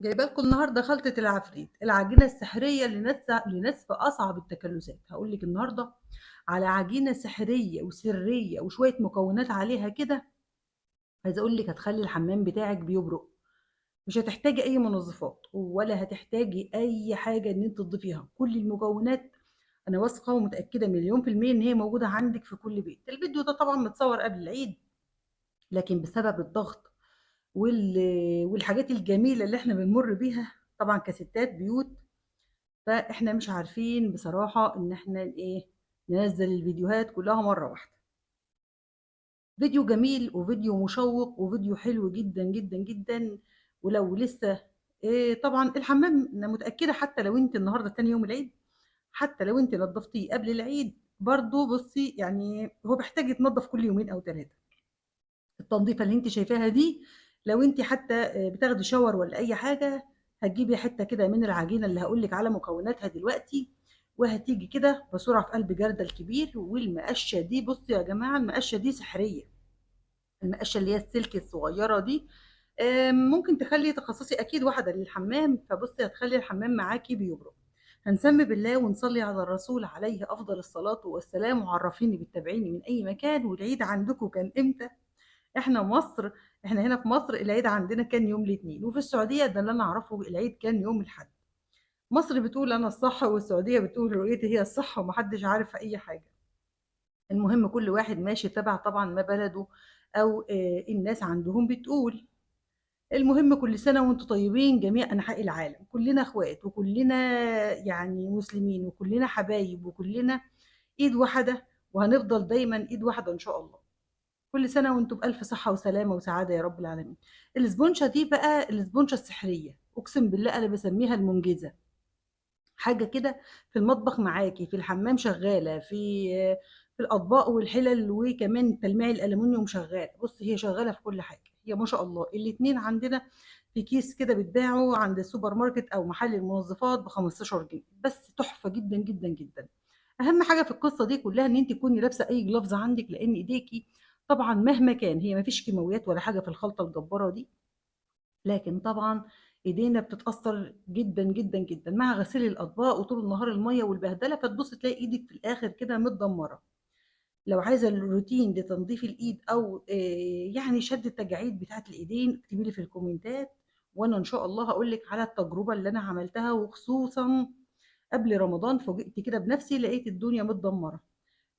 جايبه لكم النهارده خلطة العفريت، العجينة السحرية لنسف أصعب التكاليفات. هقول لك النهارده على عجينة سحرية وسرية وشوية مكونات عليها كده. عايزة أقول لك هتخلي الحمام بتاعك بيبرق. مش هتحتاجي أي منظفات ولا هتحتاجي أي حاجة إن أنت تضيفيها، كل المكونات أنا واثقة ومتأكدة مليون في المية إن هي موجودة عندك في كل بيت. الفيديو ده طبعا متصور قبل العيد، لكن بسبب الضغط والحاجات الجميلة اللي احنا بنمر بيها طبعا كستات بيوت، فاحنا مش عارفين بصراحة ان احنا ايه ننزل الفيديوهات كلها مرة واحدة. فيديو جميل وفيديو مشوق وفيديو حلو جدا جدا جدا. ولو لسه إيه طبعا الحمام انا متأكدة حتى لو انت النهاردة تاني يوم العيد، حتى لو انت نظفتيه قبل العيد برضو بصي يعني هو بيحتاج يتنضف كل يومين او ثلاثة. التنظيفة اللي انت شايفاها دي لو انت حتى بتاخدي شاور ولا اي حاجة، هتجيبي حتة كده من العجينة اللي هقولك على مكوناتها دلوقتي، وهتيجي كده بسرعة في قلب جردل كبير. والمقشة دي بصوا يا جماعة المقشة دي سحرية. المقشة اللي هي السلك الصغيرة دي ممكن تخصصي اكيد واحدة للحمام، فبصي هتخلي الحمام معاكي بيبرق. هنسمي بالله ونصلي على الرسول عليه افضل الصلاة والسلام. وعرفيني بتتابعيني من اي مكان، والعيد عندكم كان امتى؟ احنا مصر، احنا هنا في مصر العيد عندنا كان يوم الاثنين، وفي السعوديه ده اللي انا اعرفه العيد كان يوم الاحد. مصر بتقول انا الصح والسعوديه بتقول رؤيتي هي الصح، ومحدش عارف اي حاجه. المهم كل واحد ماشي تبع طبعا ما بلده او الناس عندهم بتقول. المهم كل سنه وانتم طيبين جميع انحاء العالم، كلنا اخوات وكلنا يعني مسلمين وكلنا حبايب وكلنا ايد واحده، وهنفضل دايما ايد واحده ان شاء الله. كل سنة وانتم بألف صحة وسلامة وسعادة يا رب العالمين. الاسبونشة دي بقى الاسبونشة السحرية، أقسم بالله أنا بسميها المنجزة. حاجة كده في المطبخ معاكي، في الحمام شغالة، في الأطباق والحلل، وكمان تلميع الألمنيوم شغال. بص هي شغالة في كل حاجة، هي ما شاء الله. الاتنين عندنا في كيس كده بتباعه عند السوبر ماركت أو محل المنظفات ب 15 جنيه بس. تحفة جدا جدا جدا. اهم حاجه في القصه دي كلها ان انت تكوني لابسه اي جلافز عندك، لان ايديكي طبعا مهما كان هي ما فيش كيماويات ولا حاجه في الخلطه الجباره دي، لكن طبعا ايدينا بتتاثر جدا جدا جدا مع غسيل الاطباق وطول النهار الميه والبهدله، فتبص تلاقي ايدك في الاخر كده متدمره. لو عايزه الروتين لتنظيف الايد او يعني شد التجاعيد بتاعه الايدين، اكتبي لي في الكومنتات، وانا ان شاء الله هقول لك على التجربه اللي انا عملتها. وخصوصا قبل رمضان فوجئت كده بنفسي لقيت الدنيا متدمره،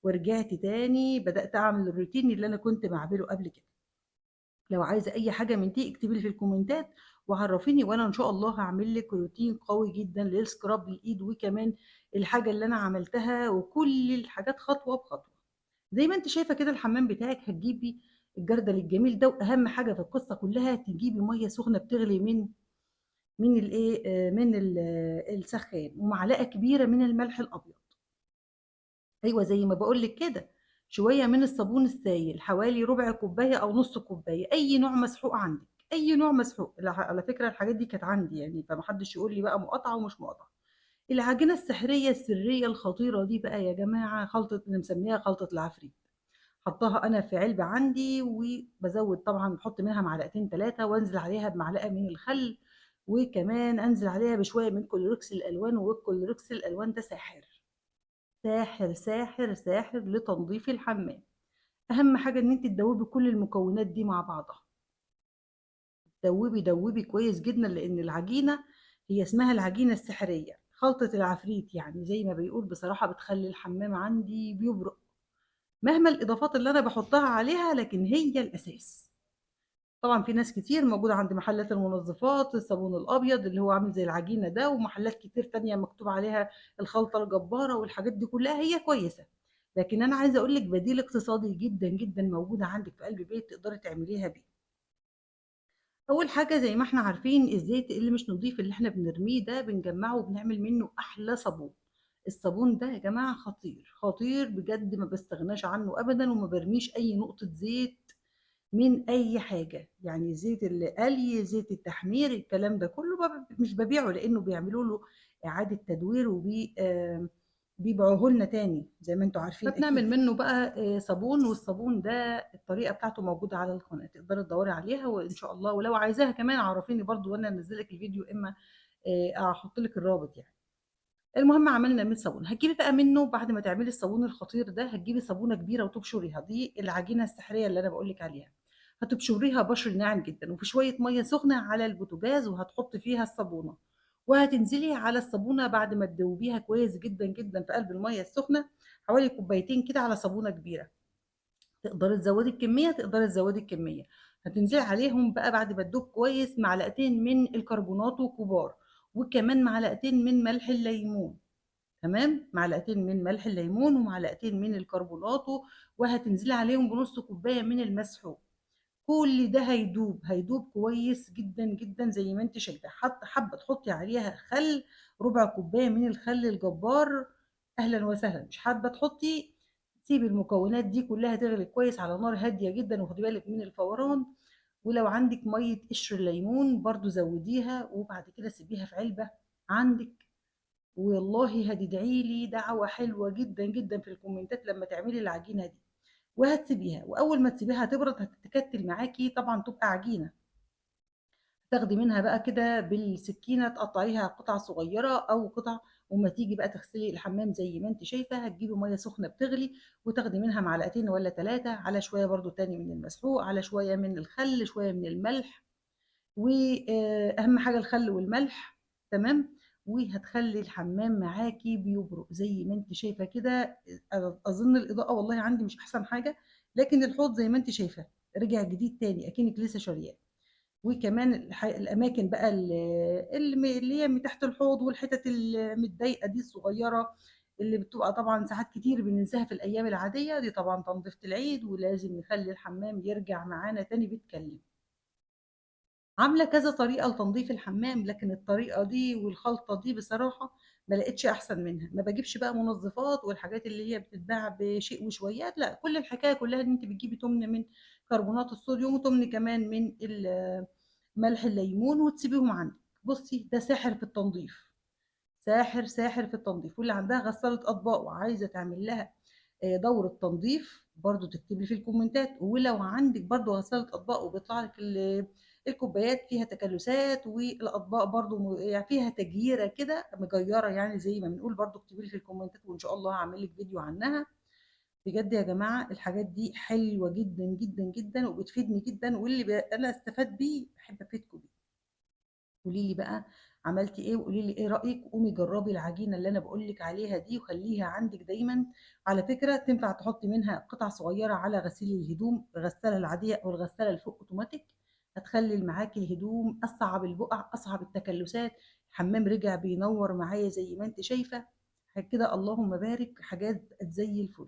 ورجعت تاني بدأت أعمل الروتين اللي أنا كنت بعمله قبل كده. لو عايزة أي حاجة من دي اكتبي لي في الكومنتات وعرفيني، وأنا إن شاء الله هعمل لك روتين قوي جدا للسكراب للإيد، وكمان الحاجة اللي أنا عملتها وكل الحاجات خطوة بخطوة. زي ما أنت شايفة كده الحمام بتاعك هتجيبي الجردل الجميل ده، وأهم حاجة في القصة كلها تجيبي مية سخنة بتغلي من الإيه من السخان، ومعلقة كبيرة من الملح الأبيض. أيوه زي ما باقول لِك كده، شوية من الصابون السايل، حوالي ربع كوباية أو نُص كوباية، أي نوع مسحوق عندِك، أي نوع مسحوق. على فكرة الحاجات دي كانت عندي يعني، فما حدش يقول لي بقى مقاطعة ومش مقاطعة. العجينة السحرية السرية الخطيرة دي بقى يا جماعة خلطة أنا مسمياها خلطة العفريت. حاطاها أنا في علبة عندي، وبازوّد طبعًا باحط منها معلقتين 3، وانزل عليها بمعلقة من الخل، وكمان أنزل عليها بشوية من كلوركس الألوان. والكلوركس الألوان ده ساحر. ساحر ساحر ساحر لتنظيف الحمام. اهم حاجه ان انت تدوبي كل المكونات دي مع بعضها، دوبي دوبي كويس جدا، لان العجينه هي اسمها العجينه السحريه خلطه العفريت، يعني زي ما بيقول بصراحه بتخلي الحمام عندي بيبرق مهما الاضافات اللي انا بحطها عليها، لكن هي الاساس. طبعا في ناس كتير موجوده عند محلات المنظفات الصابون الابيض اللي هو عامل زي العجينه ده، ومحلات كتير تانية مكتوب عليها الخلطه الجباره، والحاجات دي كلها هي كويسه. لكن انا عايزه اقول لك بديل اقتصادي جدا جدا موجوده عندك في قلب البيت تقدري تعمليها بيه. اول حاجه زي ما احنا عارفين الزيت اللي مش نضيف اللي احنا بنرميه ده بنجمعه وبنعمل منه احلى صابون. الصابون ده يا جماعه خطير خطير بجد، ما بستغناش عنه ابدا، وما برميش اي نقطه زيت من اي حاجه. يعني زيت القلي زيت التحمير الكلام ده كله مش ببيعه، لانه بيعملوا له اعاده تدوير بيبيعوه لنا تاني زي ما انتم عارفين اكيد. فبنعمل منه بقى صابون، والصابون ده الطريقه بتاعته موجوده على القناه، تقدري تدوري عليها وان شاء الله، ولو عايزاها كمان عرفيني برضو وانا انزل لك الفيديو، اما احط لك الرابط يعني. المهم عملنا 100 صابونه. هتجيبي بقى منه بعد ما تعملي الصابون الخطير ده، هتجيبي صابونه كبيره وتبشريها، دي العجينه السحريه اللي انا بقول لك عليها. هتبشريها بشر ناعم جدا، وفي شويه ميه سخنه على البوتاجاز، وهتحطي فيها الصابونه، وهتنزلي على الصابونه بعد ما تدوبيها كويس جدا جدا في قلب الميه السخنه، حوالي كوبايتين كده على صابونه كبيره. تقدري تزودي الكميه، تقدري تزودي الكميه. هتنزلي عليهم بقى بعد ما تدوب كويس معلقتين من الكربونات كبار، وكمان معلقتين من ملح الليمون. تمام، معلقتين من ملح الليمون ومعلقتين من الكربوناتو، وهتنزلي عليهم بنص كوبايه من المسحوق. كل ده هيدوب، هيدوب كويس جدا جدا زي ما انت شايفه. حتى حابه تحطي عليها خل، ربع كوبايه من الخل الجبار، اهلا وسهلا. مش حابه تحطي، سيبي المكونات دي كلها تغلي كويس على نار هاديه جدا، وخدي بالك من الفوران. ولو عندك ميه قشر الليمون برضو زوديها، وبعد كده سيبيها في علبه عندك. والله هتدعي لي دعوة حلوة جدا جدا في الكومنتات لما تعملي العجينة دي. وهتسيبيها، واول ما تسيبيها تبرد هتتكتل معاكي طبعا، تبقى عجينة. تاخدي منها بقى كده بالسكينة تقطعيها قطع صغيرة او قطع. وما تيجي بقى تغسلي الحمام زي ما انت شايفة، هتجيبي مية سخنة بتغلي، وتاخدي منها معلقتين ولا ثلاثة، على شوية برضو تاني من المسحوق، على شوية من الخل، شوية من الملح. واهم حاجه الخل والملح. تمام. وهتخلي الحمام معاكي بيبرق زي ما انت شايفه كده. اظن الاضاءه والله عندي مش احسن حاجه، لكن الحوض زي ما انت شايفه رجع جديد تاني اكنك لسه شارياه. وكمان الاماكن بقى اللي هي من تحت الحوض، والحتت المتضايقه دي الصغيره، اللي بتبقى طبعا ساعات كتير بننساها في الايام العاديه دي، طبعا تنظيفه العيد، ولازم نخلي الحمام يرجع معانا تاني بيتكلم. عاملة كذا طريقة لتنظيف الحمام، لكن الطريقة دي والخلطة دي بصراحة ما لقيتش أحسن منها. ما بجيبش بقى منظفات والحاجات اللي هي بتتباع بشيء وشويات، لا، كل الحكاية كلها إن أنت بتجيبي تمن من كربونات الصوديوم، وتمن كمان من ملح الليمون، وتسيبيهم عندك. بصي ده ساحر في التنظيف، ساحر ساحر في التنظيف. واللي عندها غسالة أطباق وعايزة تعمل لها دورة تنظيف، برضو تكتب لي في الكومنتات. ولو عندك برضو غسالة أطباق وبيطلع لك الكوبايات فيها تكلسات، والأطباق برضو يعني فيها تجييرة كده مجيرة يعني زي ما بنقول، برضو اكتبي لي في الكومنتات وإن شاء الله هعمل لك فيديو عنها. بجد يا جماعة الحاجات دي حلوة جدا جدا جدا وبتفيدني جدا، واللي أنا استفاد بيه بحب أفيدكم بيه. قولي لي بقى عملتي ايه، وقولي لي ايه رايك. قومي جربي العجينه اللي انا بقول لك عليها دي وخليها عندك دايما. على فكره تنفع تحطي منها قطع صغيره على غسيل الهدوم، الغساله العاديه او الغساله الفوق اوتوماتيك. هتخلي معاكي الهدوم اصعب البقع، اصعب التكلسات. الحمام رجع بينور معايا زي ما انت شايفه كده، اللهم بارك، حاجات بقت زي الفل.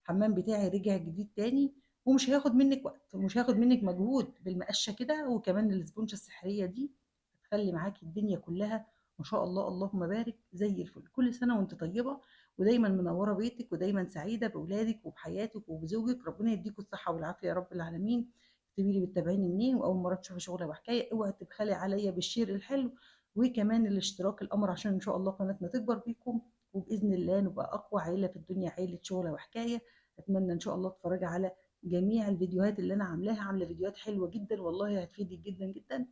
الحمام بتاعي رجع جديد تاني، ومش هياخد منك وقت ومش هياخد منك مجهود، بالمقشه كده وكمان الاسبونجه السحريه دي هتخلي معاكي الدنيا كلها ما شاء الله، اللهم بارك، زي الفل. كل سنه وانت طيبه، ودايما منوره بيتك، ودايما سعيده باولادك وبحياتك وبزوجك. ربنا يديكم الصحه والعافيه يا رب العالمين. اكتبي لي بتتابعيني منين، واول مره تشوفي شغله وحكايه اوعي تبخلي عليا بالشير الحلو، وكمان الاشتراك الامر، عشان ان شاء الله قناتنا تكبر بيكم، وباذن الله نبقى اقوى عيله في الدنيا، عيله شغله وحكايه. اتمنى ان شاء الله تتفرجي على جميع الفيديوهات اللي انا عاملاها، عامله فيديوهات حلوه جدا والله هتفيدك جدا جدا.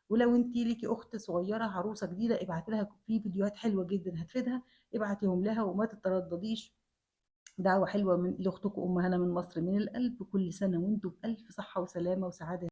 ولو انت ليكي اخت صغيره عروسه جديده ابعتي لها في فيديوهات حلوه جدا هتفيدها، ابعتيهم لها وما تتردديش. دعوه حلوه من لاختكم ام هنا من مصر من القلب. كل سنه وانتم بالف صحه وسلامه وسعاده.